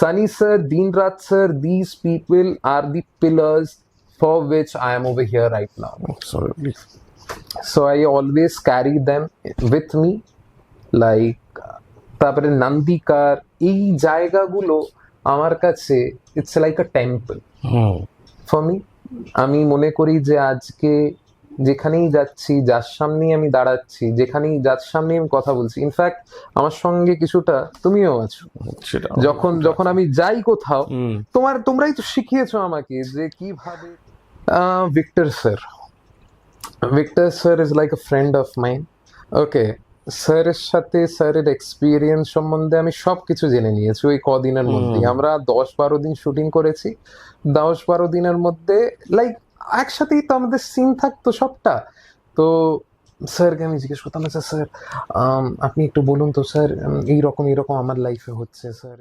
Sunny sir, Deen Rat sir, these people are the pillars for which I am over here right now. Absolutely. So I always carry them with me, like তারপরে নন্দিকার এই জায়গাগুলো আমার কাছে it's like a temple for me. আমি মনে করি যে আজকে যেখানেই যাচ্ছি, যার সামনেই আমি দাঁড়াচ্ছি, যেখানেই যার সামনে আমি কথা বলছি, ইনফ্যাক্ট আমার সঙ্গে কিছুটা তুমিও আছো, সেটা যখন আমি যাই কোথাও তোমরাই তো শিখিয়েছো আমাকে যে কিভাবে। Victor sir, Victor sir is like a friend of mine. Okay, স্যারের সাথে স্যারের এক্সপিরিয়েন্স সম্বন্ধে আমি সবকিছু জেনে নিয়েছি ওই কদিনের মধ্যে। আমরা 10-12 দিন শুটিং করেছি, 10-12 দিনের মধ্যে লাইক একসাথেই তো আমাদের সিন থাকতো সবটা। তো স্যারকে আমি জিজ্ঞেস করতাম, আচ্ছা স্যার আপনি একটু বলুন তো স্যার, এইরকম আমার লাইফে হচ্ছে স্যার।